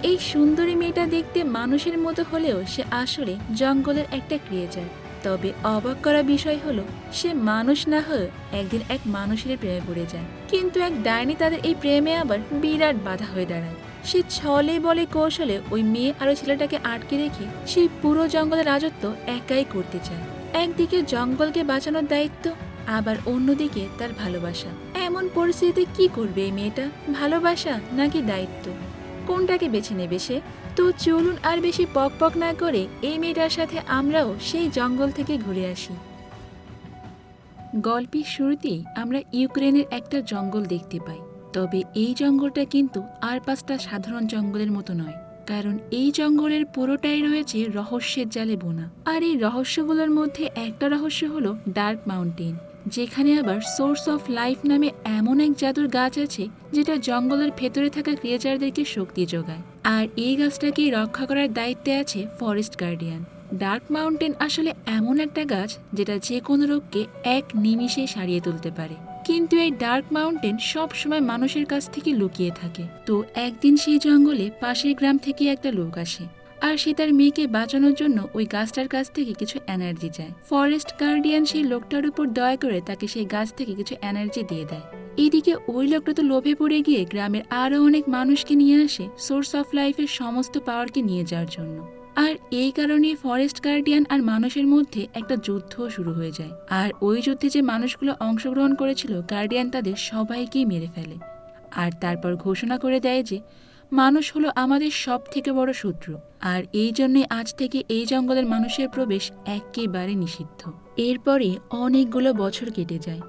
এই সুন্দরী মেয়েটা দেখতে মানুষের মতো হলেও সে আসলে জঙ্গলের একটা ক্রিয়েচার। তবে অবাক করা বিষয় হলো সে মানুষ না হয়ে একদিন এক মানুষের প্রেমে পড়ে যায়, কিন্তু এক ডাইনি তাদের এই প্রেমে আবার বিরাট বাধা হয়ে দাঁড়ায়। সে ছলে বলে কৌশলে ওই মেয়ে আর ওই ছেলেটাকে আটকে রেখে সেই পুরো জঙ্গলের রাজত্ব একাই করতে চায়। একদিকে জঙ্গলকে বাঁচানোর দায়িত্ব, আবার অন্যদিকে তার ভালোবাসা। এমন পরিস্থিতিতে কি করবে এই মেয়েটা, ভালোবাসা নাকি দায়িত্ব, কোনটাকে বেছে নেবে সে? তো চলুন আর বেশি পক পক না করে এই মেয়েটার সাথে আমরাও সেই জঙ্গল থেকে ঘুরে আসি। গল্পের শুরুতেই আমরা ইউক্রেনের একটা জঙ্গল দেখতে পাই। তবে এই জঙ্গলটা কিন্তু আর পাঁচটা সাধারণ জঙ্গলের মতো নয়, কারণ এই জঙ্গলের পুরোটাই রয়েছে রহস্যের জালে বোনা। আর এই রহস্যগুলোর মধ্যে একটা রহস্য হলো ডার্ক মাউন্টেন, যেখানে আবার সোর্স অফ লাইফ নামে এমন এক জাদুর গাছ আছে যেটা জঙ্গলের ভেতরে থাকা ক্রিয়েচারদেরকে শক্তি যোগায়। আর এই গাছটাকে রক্ষা করার দায়িত্বে আছে ফরেস্ট গার্ডিয়ান। ডার্ক মাউন্টেন আসলে এমন একটা গাছ যেটা যে কোনো রোগকে এক নিমিষে সারিয়ে তুলতে পারে, কিন্তু এই ডার্ক মাউন্টেন সব সময় মানুষের কাছ থেকে লুকিয়ে থাকে। তো একদিন সেই জঙ্গলে পাশের গ্রাম থেকে একটা লোক আসে, আর সে তার মেয়েকে বাঁচানোর জন্য ওই গাছটার কাছ থেকে কিছু এনার্জি চায়। ফরেস্ট গার্ডিয়ান সেই লোকটার উপর দয়া করে তাকে সেই গাছ থেকে কিছু এনার্জি দিয়ে দেয়। এদিকে ওই লোকটা তো লোভে পড়ে গিয়ে গ্রামের আরো অনেক মানুষকে নিয়ে আসে সোর্স অফ লাইফের সমস্ত পাওয়ারকে নিয়ে যাওয়ার জন্য। আর এই কারণে ফরেস্ট গার্ডিয়ান আর মানুষের মধ্যে একটা যুদ্ধ শুরু হয়ে যায়। আর ওই যুদ্ধে যে মানুষগুলো অংশগ্রহণ করেছিল, গার্ডিয়ান তাদের সবাইকেই মেরে ফেলে। আর তারপর ঘোষণা করে দেয় যে মানুষ হলো আমাদের সব থেকে বড় শত্রু, আর এই জন্যে আজ থেকে এই জঙ্গলের মানুষের প্রবেশ একেবারে নিষিদ্ধ। এরপরে অনেকগুলো বছর কেটে যায়।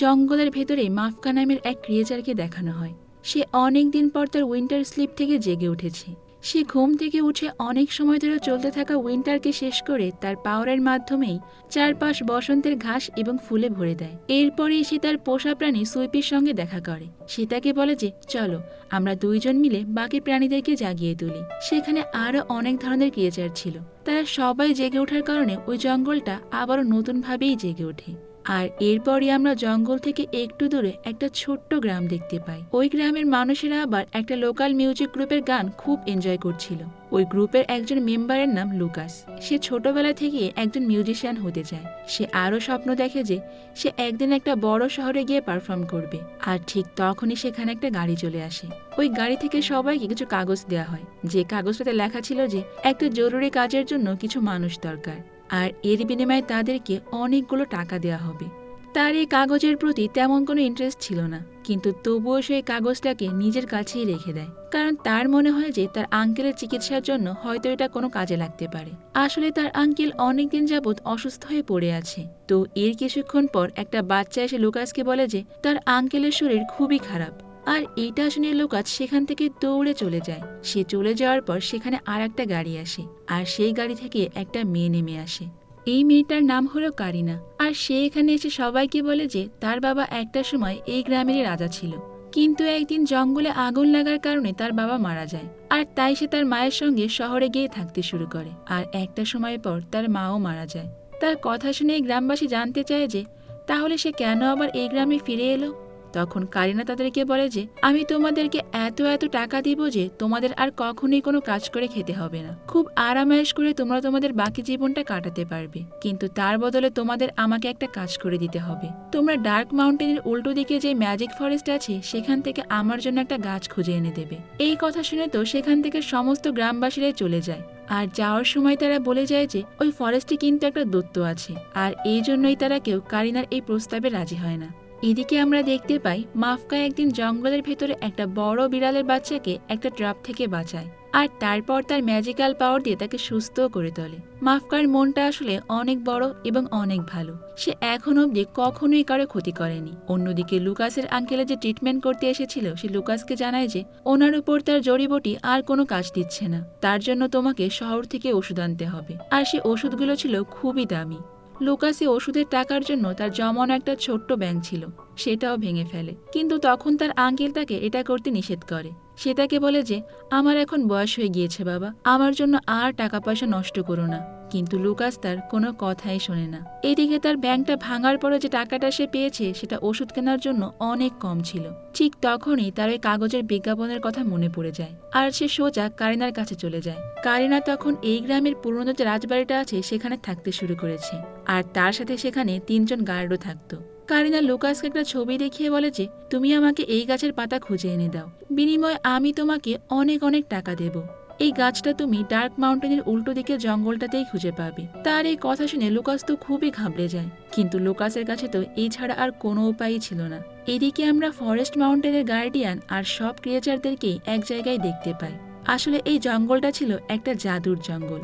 জঙ্গলের ভেতরে মাফকা নামের এক ক্রিয়েচারকে দেখানো হয়। সে অনেক দিন পর তার উইন্টার স্লিপ থেকে জেগে উঠেছে। সে ঘুম থেকে উঠে অনেক সময় ধরে চলতে থাকা উইন্টারকে শেষ করে তার পাওয়ারের মাধ্যমেই চারপাশ বসন্তের ঘাস এবং ফুলে ভরে দেয়। এরপরেই সে তার পোষা প্রাণী সুইপির সঙ্গে দেখা করে। সে তাকে বলে যে চলো আমরা দুইজন মিলে বাকি প্রাণীদেরকে জাগিয়ে তুলি। সেখানে আরো অনেক ধরনের ক্রিয়েচার ছিল। তারা সবাই জেগে ওঠার কারণে ওই জঙ্গলটা আবারও নতুনভাবেই জেগে ওঠে। আর এরপরই আমরা জঙ্গল থেকে একটু দূরে একটা ছোট্ট গ্রাম দেখতে পাই। ওই গ্রামের মানুষেরা আবার একটা লোকাল মিউজিক গ্রুপের গান খুব এনজয় করছিল। ওই গ্রুপের একজন মেম্বারের নাম লুকাস। সে ছোটবেলা থেকে একজন মিউজিশিয়ান হতে চায়। সে আরও স্বপ্ন দেখে যে সে একদিন একটা বড় শহরে গিয়ে পারফর্ম করবে। আর ঠিক তখনই সেখানে একটা গাড়ি চলে আসে। ওই গাড়ি থেকে সবাইকে কিছু কাগজ দেওয়া হয়, যে কাগজটাতে লেখা ছিল যে একটা জরুরি কাজের জন্য কিছু মানুষ দরকার, আর এর বিনিময়ে তাদেরকে অনেকগুলো টাকা দেওয়া হবে। তার এই কাগজের প্রতি তেমন কোনো ইন্টারেস্ট ছিল না, কিন্তু তবুও সে কাগজটাকে নিজের কাছেই রেখে দেয়, কারণ তার মনে হয় যে তার আঙ্কেলের চিকিৎসার জন্য হয়তো এটা কোনো কাজে লাগতে পারে। আসলে তার আঙ্কেল অনেকদিন যাবৎ অসুস্থ হয়ে পড়ে আছে। তো এর কিছুক্ষণ পর একটা বাচ্চা এসে লুকাসকে বলে যে তার আঙ্কেলের শরীর খুবই খারাপ। আর এইটা শুনে লুকাস সেখান থেকে দৌড়ে চলে যায়। সে চলে যাওয়ার পর সেখানে আর একটা গাড়ি আসে, আর সেই গাড়ি থেকে একটা মেয়ে নেমে আসে। এই মেয়েটার নাম হলো কারিনা। আর সে এখানে এসে সবাইকে বলে যে তার বাবা একটা সময় এই গ্রামেরই রাজা ছিল, কিন্তু একদিন জঙ্গলে আগুন লাগার কারণে তার বাবা মারা যায়। আর তাই সে তার মায়ের সঙ্গে শহরে গিয়ে থাকতে শুরু করে। আর একটা সময় পর তার মাও মারা যায়। তার কথা শুনে এই গ্রামবাসী জানতে চায় যে তাহলে সে কেন আবার এই গ্রামে ফিরে এলো। তখন কারিনা তাদেরকে বলে যে আমি তোমাদেরকে এত এত টাকা দিব যে তোমাদের আর কখনোই কোনো কাজ করে খেতে হবে না, খুব আরামায়েশ করে তোমরা তোমাদের বাকি জীবনটা কাটাতে পারবে, কিন্তু তার বদলে তোমাদের আমাকে একটা কাজ করে দিতে হবে। তোমরা ডার্ক মাউন্টেনের উল্টো দিকে যে ম্যাজিক ফরেস্ট আছে সেখান থেকে আমার জন্য একটা গাছ খুঁজে এনে দেবে। এই কথা শুনে তো সেখান থেকে সমস্ত গ্রামবাসীরাই চলে যায়। আর যাওয়ার সময় তারা বলে যায় যে ওই ফরেস্টে কিন্তু একটা দৈত্য আছে, আর এই জন্যই তারা কেউ কারিনার এই প্রস্তাবে রাজি হয় না। এদিকে আমরা দেখতে পাই মাফকা একদিন জঙ্গলের ভেতরে একটা বড় বিড়ালের বাচ্চাকে একটা ট্রাপ থেকে বাঁচায়, আর তারপর তার ম্যাজিক্যাল পাওয়ার দিয়ে তাকে সুস্থও করে তোলে। মাফকার মনটা আসলে অনেক বড় এবং অনেক ভালো। সে এখন অবধি কখনোই কারো ক্ষতি করেনি। অন্যদিকে লুকাসের আঙ্কেলে যে ট্রিটমেন্ট করতে এসেছিল, সে লুকাসকে জানায় যে ওনার উপর তার জড়িবটি আর কোনো কাজ দিচ্ছে না, তার জন্য তোমাকে শহর থেকে ওষুধ আনতে হবে। আর সে ওষুধগুলো ছিল খুবই দামি। লুকাসে ওষুধের টাকার জন্য তার জমানো একটা ছোট্ট ব্যাংক ছিল, সেটাও ভেঙে ফেলে। কিন্তু তখন তার আঙ্কেল তাকে এটা করতে নিষেধ করে। সে তাকে বলে যে আমার এখন বয়স হয়ে গিয়েছে বাবা, আমার জন্য আর টাকা পয়সা নষ্ট করো না, কিন্তু লুকাস তার কোনো কথাই শোনে না। এদিকে তার ব্যাংকটা ভাঙার পরে যে টাকাটা সে পেয়েছে সেটা ওষুধ কেনার জন্য অনেক কম ছিল। ঠিক তখনই তার ওই কাগজের বিজ্ঞাপনের কথা মনে পড়ে যায়, আর সে সোজা কারিনার কাছে চলে যায়। কারিনা তখন এই গ্রামের পুরনো যে রাজবাড়িটা আছে সেখানে থাকতে শুরু করেছে, আর তার সাথে সেখানে 3জন গার্ডও থাকতো। কারিনা লুকাসকে একটা ছবি দেখিয়ে বলে যে, তুমি আমাকে এই গাছের পাতা খুঁজে এনে দাও, বিনিময়ে আমি তোমাকে অনেক অনেক টাকা দেব। এই গাছটা তুমি ডার্ক মাউন্টেনের উল্টো দিকের জঙ্গলটাতেই খুঁজে পাবে। তার এই কথা শুনে লুকাস তো খুবই ঘাবড়ে যায়, কিন্তু লুকাসের কাছে তো এই ছাড়া আর কোনো উপায়ই ছিল না। এদিকে আমরা ফরেস্ট মাউন্টেনের গার্ডিয়ান আর সব ক্রিয়েচারদেরকেই এক জায়গায় দেখতে পাই। আসলে এই জঙ্গলটা ছিল একটা জাদুর জঙ্গল,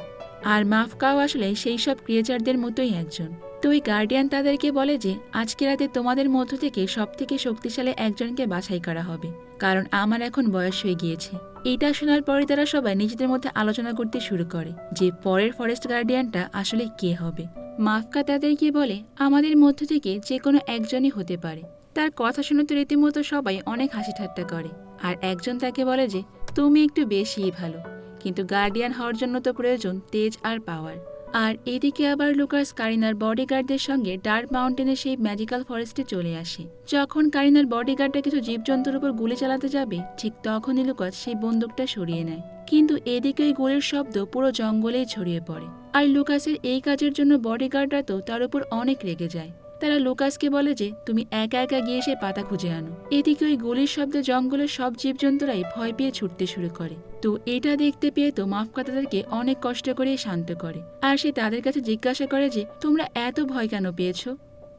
আর মাফকাও আসলে সেই সব ক্রিয়েচারদের মতোই একজন। তো ওই গার্ডিয়ান তাদেরকে বলে যে, আজকে রাতে তোমাদের মধ্য থেকে সব থেকে শক্তিশালী একজনকে বাছাই করা হবে, কারণ আমার এখন বয়স হয়ে গিয়েছে। এটা শোনার পরে তারা সবাই নিজেদের মধ্যে আলোচনা করতে শুরু করে যে পরের ফরেস্ট গার্ডিয়ানটা আসলে কে হবে। মাফকা তাদেরকে বলে, আমাদের মধ্য থেকে যে কোনো একজনই হতে পারে। তার কথা শুনে তো রীতিমতো সবাই অনেক হাসি ঠাট্টা করে, আর একজন তাকে বলে যে, তুমি একটু বেশিই ভালো, কিন্তু গার্ডিয়ান হওয়ার জন্য তো প্রয়োজন তেজ আর পাওয়ার। আর এদিকে আবার লুকাস কারিনার বডিগার্ডদের সঙ্গে ডার্ক মাউন্টেনের সেই ম্যাজিক্যাল ফরেস্টে চলে আসে। যখন কারিনার বডিগার্ডটা কিছু জীবজন্তুর উপর গুলি চালাতে যাবে, ঠিক তখনই লুকাস সেই বন্দুকটা সরিয়ে নেয়। কিন্তু এদিকে ওই গুলির শব্দ পুরো জঙ্গলেই ছড়িয়ে পড়ে, আর লুকাসের এই কাজের জন্য বডিগার্ডরা তো তার উপর অনেক রেগে যায়। তারা লুকাসকে বলে যে, তুমি একা একা গিয়ে সে পাতা খুঁজে আনো। এদিকে ওই গুলির শব্দে জঙ্গলের সব জীবজন্তুরাই ভয় পেয়ে ছুটতে শুরু করে। তো এটা দেখতে পেয়ে তো মাফকা তাদেরকে অনেক কষ্ট করে শান্ত করে, আর সে তাদের কাছে জিজ্ঞাসা করে যে, তোমরা এত ভয় কেন পেয়েছো?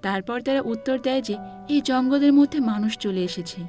তারপর তারা উত্তর দেয় যে, এই জঙ্গলের মধ্যে মানুষ চলে এসেছে।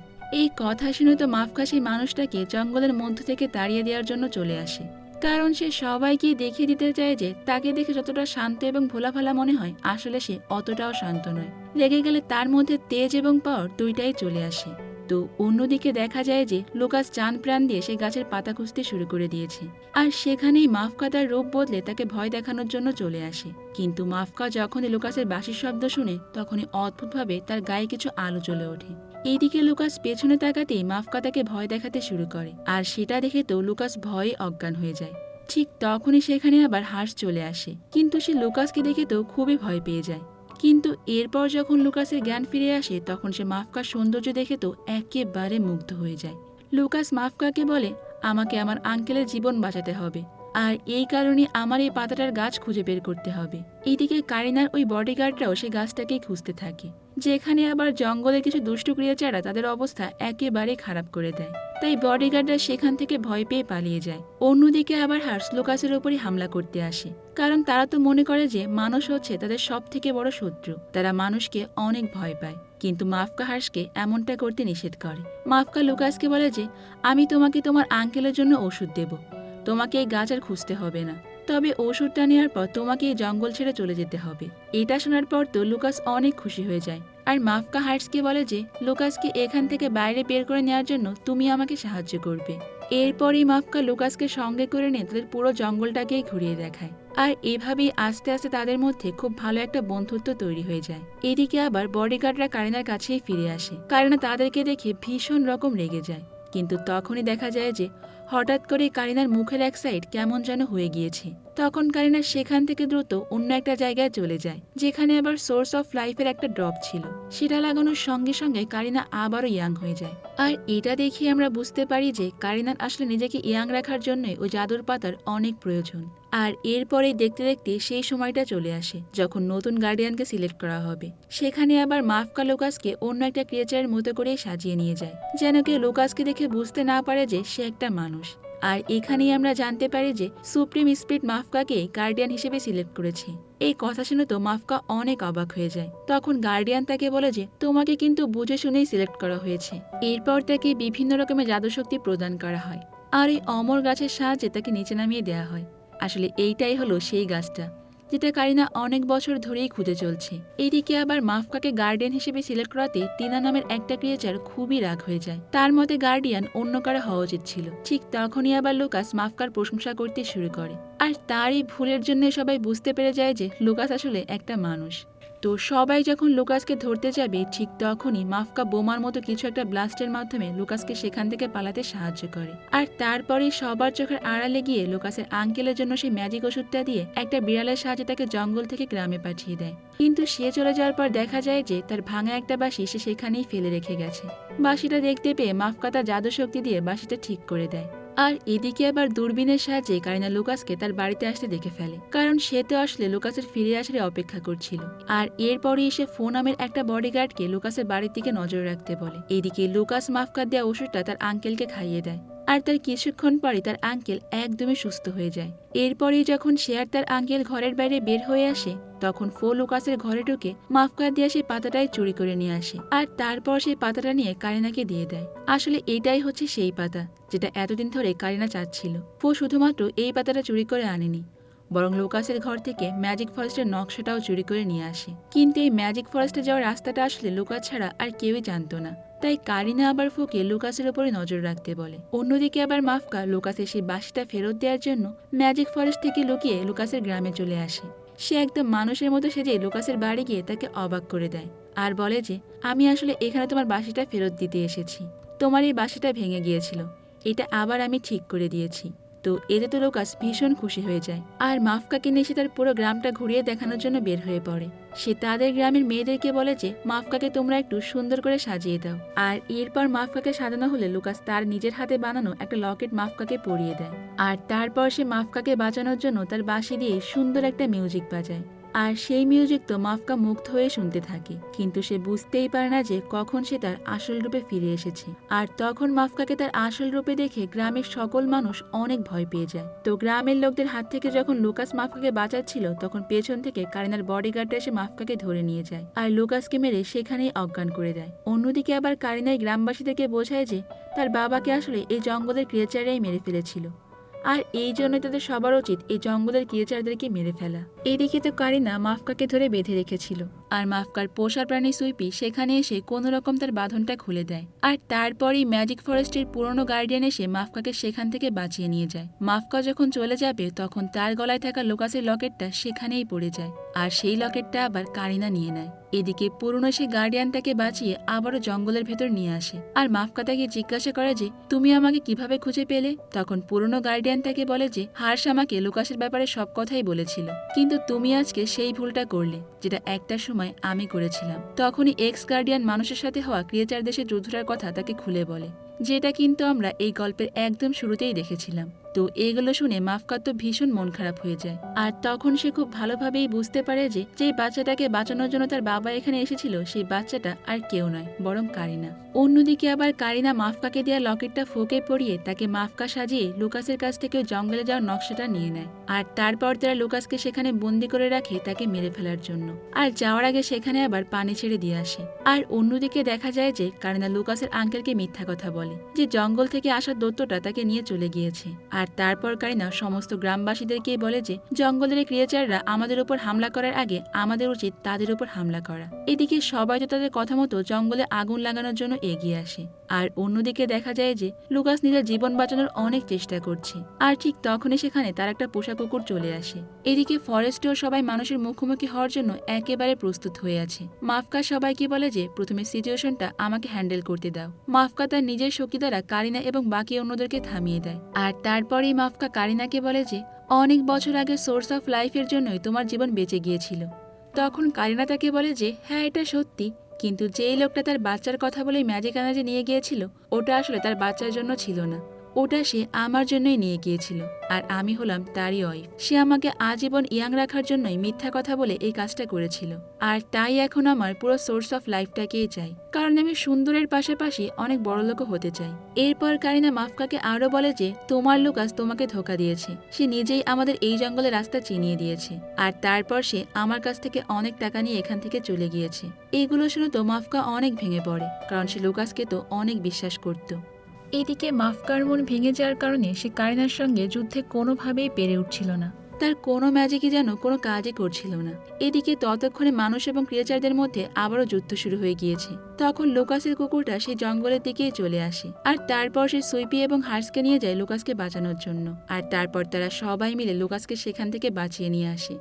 এই কথা শুনে তো মাফকা সেই মানুষটাকে জঙ্গলের মধ্য থেকে তাড়িয়ে দেওয়ার জন্য চলে আসে, কারণ সে সবাইকে দেখিয়ে দিতে চায় যে তাকে দেখে যতটা শান্ত এবং ভোলাভালা মনে হয়, আসলে সে অতটাও শান্ত নয়। রেগে গেলে তার মধ্যে তেজ এবং পাওয়ার দুইটাই চলে আসে। তো অন্যদিকে দেখা যায় যে লুকাস চান প্রাণ দিয়ে সে গাছের পাতা খুঁজতে শুরু করে দিয়েছে, আর সেখানেই মাফকা তার রূপ বদলে তাকে ভয় দেখানোর জন্য চলে আসে। কিন্তু মাফকা যখনই লুকাসের বাঁশির শব্দ শুনে, তখনই অদ্ভুতভাবে তার গায়ে কিছু আলো জ্বলে ওঠে। এইদিকে লুকাস পেছনে তাকাতেই মাফকা তাকে ভয় দেখাতে শুরু করে, আর সেটা দেখে তো লুকাস ভয়ে অজ্ঞান হয়ে যায়। ঠিক তখনই সেখানে আবার হাঁস চলে আসে, কিন্তু সে লুকাসকে দেখে তো খুবই ভয় পেয়ে যায়। কিন্তু এরপর যখন লুকাসের জ্ঞান ফিরে আসে, তখন সে মাফকার সৌন্দর্য দেখে তো একেবারে মুগ্ধ হয়ে যায়। লুকাস মাফকাকে বলে, আমাকে আমার আঙ্কেলের জীবন বাঁচাতে হবে, আর এই কারণে আমার এই পাতাটার গাছ খুঁজে বের করতে হবে। এইদিকে কারিনার ওই বডিগার্ডরাও সে গাছটাকেই খুঁজতে থাকে, যেখানে আবার জঙ্গলের কিছু দুষ্টু ক্রিয়েচাররা তাদের অবস্থা একেবারে খারাপ করে দেয়। তাই বডিগার্ডরা সেখান থেকে ভয় পেয়ে পালিয়ে যায়। অন্যদিকে আবার হার্স লুকাসের উপরই হামলা করতে আসে, কারণ তারা তো মনে করে যে মানুষ হচ্ছে তাদের সব থেকে বড় শত্রু। তারা মানুষকে অনেক ভয় পায়, কিন্তু মাফকা হার্সকে এমনটা করতে নিষেধ করে। মাফকা লুকাসকে বলে যে, আমি তোমাকে তোমার আঙ্কেলের জন্য ওষুধ দেব, তোমাকে এই গাছ আর খুঁজতে হবে না, তবে ওষুধটা নেওয়ার পর তোমাকে এই জঙ্গল ছেড়ে চলে যেতে হবে। এটা শোনার পর তো লুকাস অনেক খুশি হয়ে যায়, আর মাফকা হার্টসকে বলে যে, লুকাসকে এখান থেকে বাইরে বের করে নেওয়ার জন্য তুমি আমাকে সাহায্য করবে। এরপরই মাফকা লুকাসকে সঙ্গে করে নিয়ে তাদের পুরো জঙ্গলটাকেই ঘুরিয়ে দেখায়, আর এভাবেই আস্তে আস্তে তাদের মধ্যে খুব ভালো একটা বন্ধুত্ব তৈরি হয়ে যায়। এদিকে আবার বডিগার্ডরা কারিনার কাছেই ফিরে আসে। কারিনা তাদেরকে দেখে ভীষণ রকম রেগে যায়, কিন্তু তখনই দেখা যায় যে হঠাৎ করে কারিনার মুখের এক সাইড কেমন যেন হয়ে গিয়েছে। তখন কারিনা সেখান থেকে দ্রুত অন্য একটা জায়গায় চলে যায়, যেখানে আবার সোর্স অফ লাইফের একটা ড্রপ ছিল। সেটা লাগানোর সঙ্গে সঙ্গে কারিনা আবারও ইয়াং হয়ে যায়। আর এটা দেখে আমরা বুঝতে পারি যে কারিনার আসলে নিজেকে ইয়াং রাখার জন্যই ওই জাদুর পাতার অনেক প্রয়োজন। আর এরপরেই দেখতে দেখতে সেই সময়টা চলে আসে যখন নতুন গার্ডিয়ানকে সিলেক্ট করা হবে। সেখানে আবার মাফকা লুকাসকে অন্য একটা ক্রিয়েচারের মতো করেই সাজিয়ে নিয়ে যায়, যেন কেউ লুকাসকে দেখে বুঝতে না পারে যে সে একটা মানুষ। আর এখানেই আমরা জানতে পারি যে সুপ্রিম স্পিরিট মাফকাকে গার্ডিয়ান হিসেবে সিলেক্ট করেছে। এই কথা শুনে তো মাফকা অনেক অবাক হয়ে যায়। তখন গার্ডিয়ান তাকে বলে যে, তোমাকে কিন্তু বুঝে শুনেই সিলেক্ট করা হয়েছে। এরপর তাকে বিভিন্ন রকমের জাদুশক্তি প্রদান করা হয়, আর এই অমর গাছের সাহায্যে তাকে নিচে নামিয়ে দেওয়া হয়। আসলে এইটাই হলো সেই গাছটা যেটা কারিনা অনেক বছর ধরেই খুঁজে চলছে। এইদিকে আবার মাফকাকে গার্ডিয়ান হিসেবে সিলেক্ট করাতে টিনা নামের একটা ক্রিয়েচার খুবই রাগ হয়ে যায়। তার মতে গার্ডিয়ান অন্য কারো হওয়া উচিত ছিল। ঠিক তখনই আবার লুকাস মাফকার প্রশংসা করতে শুরু করে, আর তার এই ভুলের জন্য সবাই বুঝতে পেরে যায় যে লুকাস আসলে একটা মানুষ। তো সবাই যখন লুকাসকে ধরতে যাবে ঠিক তখনই মাফকা বোমার মতো কিছু একটা ব্লাস্টের মাধ্যমে লুকাসকে সেখান থেকে পালাতে সাহায্য করে। আর তারপরে সবার চোখের আড়ালে গিয়ে লুকাসের আঙ্কেলের জন্য সেই ম্যাজিক ওষুধটা দিয়ে একটা বিড়ালের সাহায্যে তাকে জঙ্গল থেকে গ্রামে পাঠিয়ে দেয়। কিন্তু সে চলে যাওয়ার পর দেখা যায় যে তার ভাঙা একটা বাঁশি সে সেখানেই ফেলে রেখে গেছে। বাঁশিটা দেখতে পেয়ে মাফকা তার জাদু শক্তি দিয়ে বাঁশিটা ঠিক করে দেয়। আর এদিকে আবার দূরবীনের সাহায্যে কারিনা লুকাসকে তার বাড়িতে আসতে দেখে ফেলে, কারণ সে তো আসলে লুকাসের ফিরে আসার অপেক্ষা করছিল। আর এরপরই এসে ফো নামের একটা বডিগার্ডকে লুকাসের বাড়ির দিকে নজর রাখতে বলে। এদিকে লুকাস মাফকার দেওয়া ওষুধটা তার আঙ্কেলকে খাইয়ে দেয়। আর তার কিছুক্ষণ পরে তার আঙ্কেল একদমই সুস্থ হয়ে যায়। এরপরেই যখন সে আর তার আঙ্কেল ঘরের বাইরে বের হয়ে আসে তখন ফো লুকাসের ঘরে ঢুকে মাফকার দিয়ে সেই পাতাটাই চুরি করে নিয়ে আসে। আর তারপর সেই পাতাটা নিয়ে কারিনাকে দিয়ে দেয়। আসলে এটাই হচ্ছে সেই পাতা যেটা এতদিন ধরে কারিনা চাচ্ছিল। ফো শুধুমাত্র এই পাতাটা চুরি করে আনেনি, বরং লুকাসের ঘর থেকে ম্যাজিক ফরেস্টের নকশাটাও চুরি করে নিয়ে আসে। কিন্তু এই ম্যাজিক ফরেস্টে যাওয়ার রাস্তাটা আসলে লুকাস ছাড়া আর কেউই জানতো না। তাই কারিনা আবার ফোকে লুকাসের উপরে নজর রাখতে বলে। অন্যদিকে আবার মাফকা লুকাসের সেই বাঁশিটা ফেরত দেওয়ার জন্য ম্যাজিক ফরেস্ট থেকে লুকিয়ে লুকাসের গ্রামে চলে আসে। সে একদম মানুষের মতো সেজে লুকাসের বাড়ি গিয়ে তাকে অবাক করে দেয় আর বলে যে আমি আসলে এখানে তোমার বাঁশিটা ফেরত দিতে এসেছি। তোমার এই বাঁশিটা ভেঙে গিয়েছিল, এটা আবার আমি ঠিক করে দিয়েছি। তো এতে তো লুকাস ভীষণ খুশি হয়ে যায় আর মাফকাকে নিয়ে সে তার পুরো গ্রামটা ঘুরিয়ে দেখানোর জন্য বের হয়ে পড়ে। সে তাদের গ্রামের মেয়েদেরকে বলে যে মাফকাকে তোমরা একটু সুন্দর করে সাজিয়ে দাও। আর এরপর মাফকাকে সাজানো হলে লুকাস তার নিজের হাতে বানানো একটা লকেট মাফকাকে পরিয়ে দেয়। আর তারপর সে মাফকাকে বাঁচানোর জন্য তার বাঁশি দিয়ে সুন্দর একটা মিউজিক বাজায়। আর সেই মিউজিক তো মাফকা মুগ্ধ হয়ে শুনতে থাকে, কিন্তু সে বুঝতেই পারে না যে কখন সে তার আসল রূপে ফিরে এসেছে। আর তখন মাফকাকে তার আসল রূপে দেখে গ্রামের সকল মানুষ অনেক ভয় পেয়ে যায়। তো গ্রামের লোকদের হাত থেকে যখন লুকাস মাফকাকে বাঁচাচ্ছিল তখন পেছন থেকে কারিনার বডিগার্ড এসে মাফকাকে ধরে নিয়ে যায় আর লুকাসকে মেরে সেখানেই অজ্ঞান করে দেয়। অন্যদিকে আবার কারিনাই গ্রামবাসীদেরকে বোঝায় যে তার বাবাকে আসলে এই জঙ্গলের ক্রিয়েচাররাই মেরে ফেলেছিল, আর এই জন্য তাদের সবার উচিত এই জঙ্গলের ক্রিয়েচারদেরকে মেরে ফেলা। এদিকে তো কারিনা মাফকাকে ধরে বেঁধে রেখেছিল আর মাফকার পোষা প্রাণী সুইপি সেখানে এসে কোনো রকম তার বাঁধনটা খুলে দেয়। আর তারপরই ম্যাজিক ফরেস্টের পুরনো গার্ডিয়ান এসে মাফকাকে সেখান থেকে বাঁচিয়ে নিয়ে যায়। মাফকা যখন চলে যাবে তখন তার গলায় থাকা লুকাসের লকেটটা সেখানেই পড়ে যায় আর সেই লকেটটা আবার কারিনা নিয়ে নেয়। এদিকে পুরনো সে গার্ডিয়ানটাকে বাঁচিয়ে আবারও জঙ্গলের ভেতর নিয়ে আসে আর মাফকা তাকে জিজ্ঞাসা করে যে তুমি আমাকে কিভাবে খুঁজে পেলে। তখন পুরনো গার্ডিয়ান তাকে বলে যে হার্ষ আমাকে লুকাসের ব্যাপারে সব কথাই বলেছিল, কিন্তু তুমি আজকে সেই ভুলটা করলে যেটা একটা সময় আমি করেছিলাম। তখনই এক্স গার্ডিয়ান মানুষের সাথে হওয়া ক্রিয়েচার দেশের যুদ্ধটার কথা তাকে খুলে বলে, যেটা কিন্তু আমরা এই গল্পের একদম শুরুতেই দেখেছিলাম। তো এগুলো শুনে মাফকার তো ভীষণ মন খারাপ হয়ে যায় আর তখন সে খুব ভালোভাবেই বুঝতে পারে যে যেই বাচ্চাটাকে বাঁচানোর জন্য তার বাবা এখানে এসেছিল সেই বাচ্চাটা আর কেউ নয় বরং কারিনা। অন্যদিকে আবার কারিনা মাফকাকে দেওয়া লকেটটা ফোকে পরিয়ে তাকে মাফকা সাজিয়ে লুকাসের কাছ থেকে জঙ্গলে যাওয়ার নকশাটা নিয়ে নেয় আর তারপর তারা লুকাসকে সেখানে বন্দি করে রাখে তাকে মেরে ফেলার জন্য। আর যাওয়ার আগে সেখানে আবার পানি ছেড়ে দিয়ে আসে। আর অন্যদিকে দেখা যায় যে কারিনা লুকাসের আঙ্কেলকে মিথ্যা কথা বলে যে জঙ্গল থেকে আসা দৈত্যটা তাকে নিয়ে চলে গিয়েছে। আর তারপর কারিনা সমস্ত গ্রামবাসীদেরকেই বলে যে জঙ্গলের ক্রিয়েচাররা আমাদের উপর হামলা করার আগে আমাদের উচিত তাদের উপর হামলা করা। এদিকে সবাই তো তাদের কথা মতো জঙ্গলে আগুন লাগানোর জন্য এগিয়ে আসে। আর অন্যদিকে দেখা যায় যে লুকাস নিজের জীবন বাঁচানোর অনেক চেষ্টা করছে আর ঠিক তখনই সেখানে তার একটা পোষা কুকুর চলে আসে। এদিকে ফরেস্টেও সবাই মানুষের মুখোমুখি হওয়ার জন্য একেবারে প্রস্তুত হয়ে আছে। মাফকা সবাইকে বলে যে প্রথমে সিচুয়েশনটা আমাকে হ্যান্ডেল করতে দাও। মাফকা তার নিজের শক্তি দ্বারা কারিনা এবং বাকি অন্যদেরকে থামিয়ে দেয়। আর তারপরেই মাফকা কারিনাকে বলে যে অনেক বছর আগে সোর্স অফ লাইফের জন্যই তোমার জীবন বেঁচে গিয়েছিল। তখন কারিনা তাকে বলে যে হ্যাঁ এটা সত্যি, কিন্তু যেই লোকটা তার বাচ্চার কথা বলে ম্যাজিক এনার্জি নিয়ে গিয়েছিল ওটা আসলে তার বাচ্চার জন্য ছিল না, ওটা সে আমার জন্যই নিয়ে গিয়েছিল আর আমি হলাম তারই ওয়াইফ। সে আমাকে আজীবন ইয়াং রাখার জন্যই মিথ্যা কথা বলে এই কাজটা করেছিল আর তাই এখন আমার পুরো সোর্স অফ লাইফটাকেই চাই, কারণ আমি সুন্দরের পাশাপাশি অনেক বড়লোকও হতে চাই। এরপর কারিনা মাফকাকে আরো বলে যে তোমার লুকাস তোমাকে ধোকা দিয়েছে, সে নিজেই আমাদের এই জঙ্গলের রাস্তা চিনিয়ে দিয়েছে আর তারপর সে আমার কাছ থেকে অনেক টাকা নিয়ে এখান থেকে চলে গিয়েছে। এইগুলো শুনে তো মাফকা অনেক ভেঙে পড়ে, কারণ সে লুকাসকে তো অনেক বিশ্বাস করত। এদিকে মাফকার মন ভেঙে যাওয়ার কারণে সে কারিনার সঙ্গে যুদ্ধে কোনোভাবেই পেরে উঠছিল না, তার কোনো ম্যাজিকই যেন কোনো কাজই করছিল না। এদিকে ততক্ষণে মানুষ এবং ক্রিয়েচারদের মধ্যে আবারও যুদ্ধ শুরু হয়ে গিয়েছে। তখন লুকাসের কুকুরটা সেই জঙ্গলের দিকেই চলে আসে আর তারপর সে সুইপি এবং হার্সকে নিয়ে যায় লুকাসকে বাঁচানোর জন্য। আর তারপর তারা সবাই মিলে লুকাসকে সেখান থেকে বাঁচিয়ে নিয়ে আসে।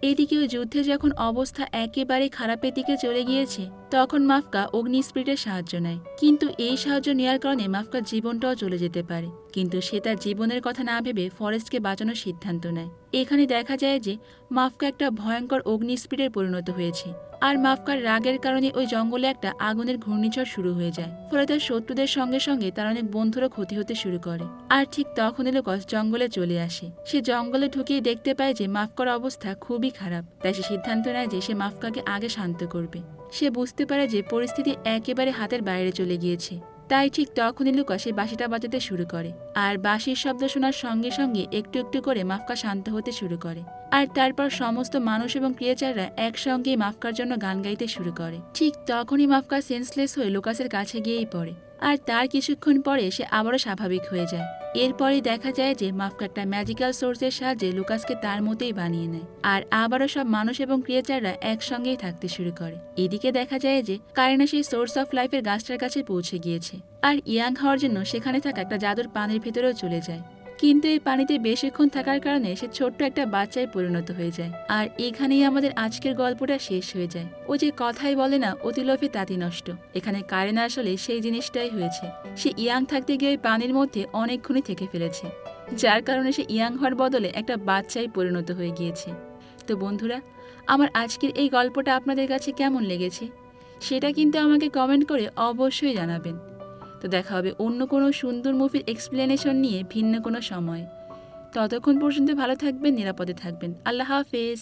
এদিকে ওই যুদ্ধে যখন অবস্থা একেবারে খারাপের দিকে চলে গিয়েছে তখন মাফকা অগ্নি স্পিরিটের সাহায্য নেয়, কিন্তু এই সাহায্য নেওয়ার কারণে মাফকার জীবনটাও চলে যেতে পারে। কিন্তু সে তার জীবনের কথা না ভেবে ফরেস্টকে বাঁচানোর সিদ্ধান্ত নেয়। এখানে দেখা যায় যে মাফকা একটা ভয়ঙ্কর অগ্নি স্পিরিটে পরিণত হয়েছে, আর মাফকার রাগের কারণে ওই জঙ্গলে একটা আগুনের ঘূর্ণিঝড় শুরু হয়ে যায়। ফলে তার শত্রুদের সঙ্গে সঙ্গে তার অনেক বন্ধুরও ক্ষতি হতে শুরু করে। আর ঠিক তখনই লুকাস জঙ্গলে চলে আসে। সে জঙ্গলে ঢুকিয়ে দেখতে পায় যে মাফকার অবস্থা খুবই খারাপ, তাই সে সিদ্ধান্ত নেয় যে সে মাফকাকে আগে শান্ত করবে। সে বুঝতে পারে যে পরিস্থিতি একেবারে হাতের বাইরে চলে গিয়েছে। তাই ঠিক তখনই লুকা সে বাঁশিটা বাজাতে শুরু করে, আর বাঁশির শব্দ শোনার সঙ্গে সঙ্গে একটু একটু করে মাফকা শান্ত হতে শুরু করে। আর তারপর সমস্ত মানুষ এবং ক্রিয়েচাররা একসঙ্গে মাফকার জন্য গান গাইতে শুরু করে। ঠিক তখনই মাফকা সেন্সলেস হয়ে লুকাসের কাছে গিয়েই পড়ে, আর তার কিছুক্ষণ পরে সে আবারও স্বাভাবিক হয়ে যায়। এরপরই দেখা যায় যে মাফকা একটা ম্যাজিক্যাল সোর্সের সাহায্যে লুকাসকে তার মতোই বানিয়ে নেয়, আর আবারও সব মানুষ এবং ক্রিয়েচাররা একসঙ্গেই থাকতে শুরু করে। এদিকে দেখা যায় যে কারিনা সেই সোর্স অফ লাইফের গাছটার কাছে পৌঁছে গিয়েছে, আর ইয়াং হওয়ার জন্য সেখানে থাকা একটা জাদুর পানির ভেতরেও চলে যায়। কিন্তু এই পানিতে বেশিক্ষণ থাকার কারণে সে ছোট্ট একটা বাচ্চায় পরিণত হয়ে যায়। আর এখানেই আমাদের আজকের গল্পটা শেষ হয়ে যায়। ও যে কথাই বলে না, অতি লোভে তাঁতি নষ্ট। এখানে কারিনা আসলে সেই জিনিসটাই হয়েছে। সে ইয়াং থাকতে গিয়ে ওই পানির মধ্যে অনেকক্ষণই থেকে ফেলেছে, যার কারণে সে ইয়াং হওয়ার বদলে একটা বাচ্চায় পরিণত হয়ে গিয়েছে। তো বন্ধুরা, আমার আজকের এই গল্পটা আপনাদের কাছে কেমন লেগেছে সেটা কিন্তু আমাকে কমেন্ট করে অবশ্যই জানাবেন। তো দেখা হবে অন্য কোনো সুন্দর মুভির এক্সপ্লেনেশন নিয়ে ভিন্ন কোনো সময়। ততক্ষণ পর্যন্ত ভালো থাকবেন, নিরাপদে থাকবেন। আল্লাহ হাফেজ।